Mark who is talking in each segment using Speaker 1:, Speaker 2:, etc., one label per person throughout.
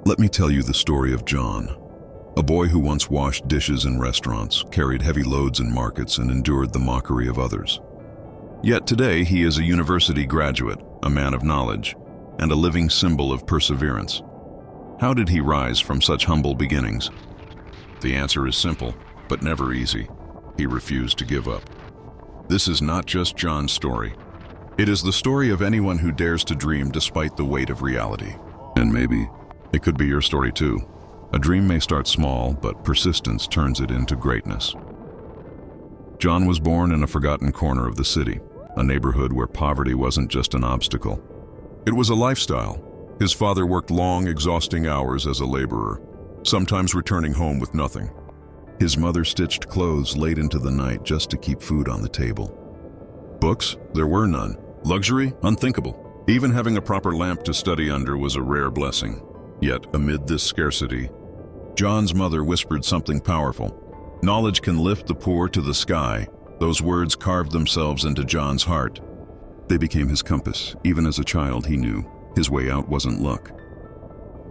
Speaker 1: Let me tell you the story of John, a boy who once washed dishes in restaurants, carried heavy loads in markets, and endured the mockery of others. Yet today he is a university graduate, a man of knowledge, and a living symbol of perseverance. How did he rise from such humble beginnings? The answer is simple, but never easy. He refused to give up. This is not just John's story. It is the story of anyone who dares to dream despite the weight of reality. And maybe it could be your story too. A dream may start small, but persistence turns it into greatness. John was born in a forgotten corner of the city, a neighborhood where poverty wasn't just an obstacle. It was a lifestyle. His father worked long, exhausting hours as a laborer, sometimes returning home with nothing. His mother stitched clothes late into the night just to keep food on the table. Books? There were none. Luxury? Unthinkable. Even having a proper lamp to study under was a rare blessing. Yet, amid this scarcity, John's mother whispered something powerful. Knowledge can lift the poor to the sky. Those words carved themselves into John's heart. They became his compass. Even as a child, he knew his way out wasn't luck.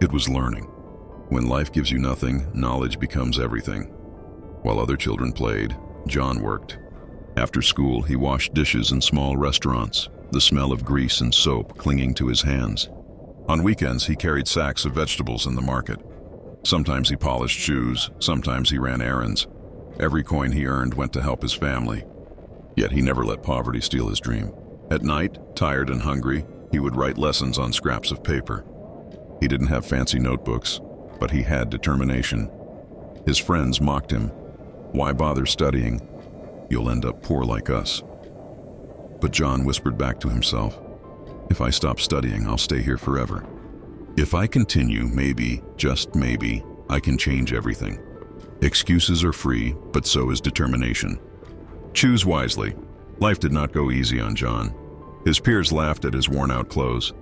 Speaker 1: It was learning. When life gives you nothing, knowledge becomes everything. While other children played, John worked. After school, he washed dishes in small restaurants, the smell of grease and soap clinging to his hands. On weekends, he carried sacks of vegetables in the market. Sometimes he polished shoes, sometimes he ran errands. Every coin he earned went to help his family. Yet he never let poverty steal his dream. At night, tired and hungry, he would write lessons on scraps of paper. He didn't have fancy notebooks, but he had determination. His friends mocked him. Why bother studying? You'll end up poor like us. But John whispered back to himself, if I stop studying, I'll stay here forever. If I continue, maybe, just maybe, I can change everything. Excuses are free, but so is determination. Choose wisely. Life did not go easy on John. His peers laughed at his worn-out clothes.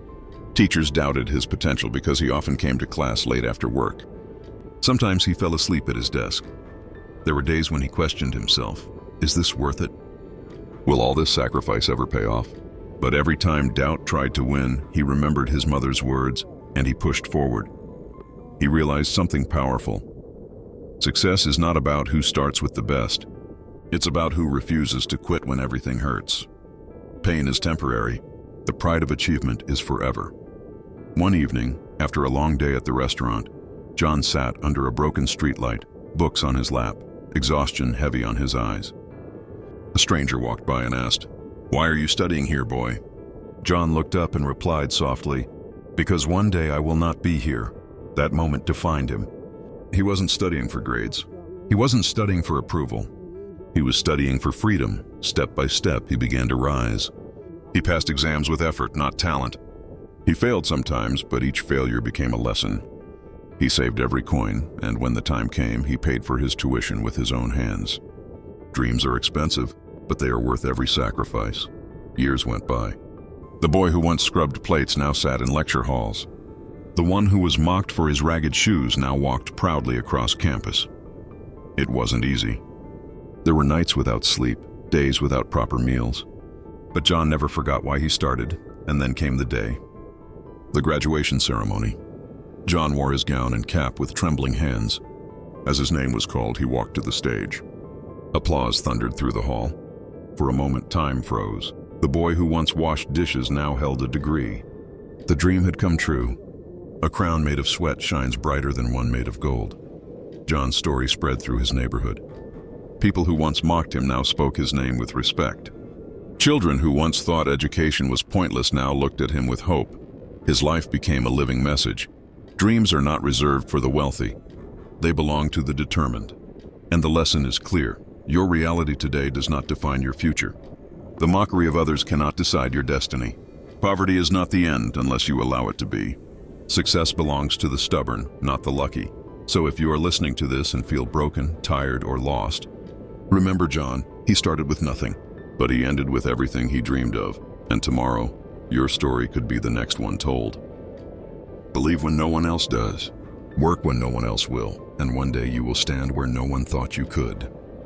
Speaker 1: Teachers doubted his potential because he often came to class late after work. Sometimes he fell asleep at his desk. There were days when he questioned himself, is this worth it? Will all this sacrifice ever pay off? But every time doubt tried to win, he remembered his mother's words, and he pushed forward. He realized something powerful. Success is not about who starts with the best. It's about who refuses to quit when everything hurts. Pain is temporary. The pride of achievement is forever. One evening, after a long day at the restaurant, John sat under a broken streetlight, books on his lap, exhaustion heavy on his eyes. A stranger walked by and asked, "Why are you studying here, boy?" John looked up and replied softly, "Because one day I will not be here." That moment defined him. He wasn't studying for grades. He wasn't studying for approval. He was studying for freedom. Step by step, he began to rise. He passed exams with effort, not talent. He failed sometimes, but each failure became a lesson. He saved every coin, and when the time came, he paid for his tuition with his own hands. Dreams are expensive, but they are worth every sacrifice. Years went by. The boy who once scrubbed plates now sat in lecture halls. The one who was mocked for his ragged shoes now walked proudly across campus. It wasn't easy. There were nights without sleep, days without proper meals. But John never forgot why he started, and then came the day. The graduation ceremony. John wore his gown and cap with trembling hands. As his name was called, he walked to the stage. Applause thundered through the hall. For a moment, time froze. The boy who once washed dishes now held a degree. The dream had come true. A crown made of sweat shines brighter than one made of gold. John's story spread through his neighborhood. People who once mocked him now spoke his name with respect. Children who once thought education was pointless now looked at him with hope. His life became a living message. Dreams are not reserved for the wealthy. They belong to the determined. And the lesson is clear. Your reality today does not define your future. The mockery of others cannot decide your destiny. Poverty is not the end unless you allow it to be. Success belongs to the stubborn, not the lucky. So if you are listening to this and feel broken, tired, or lost, remember John. He started with nothing, but he ended with everything he dreamed of. And tomorrow, your story could be the next one told. Believe when no one else does. Work when no one else will. And one day you will stand where no one thought you could.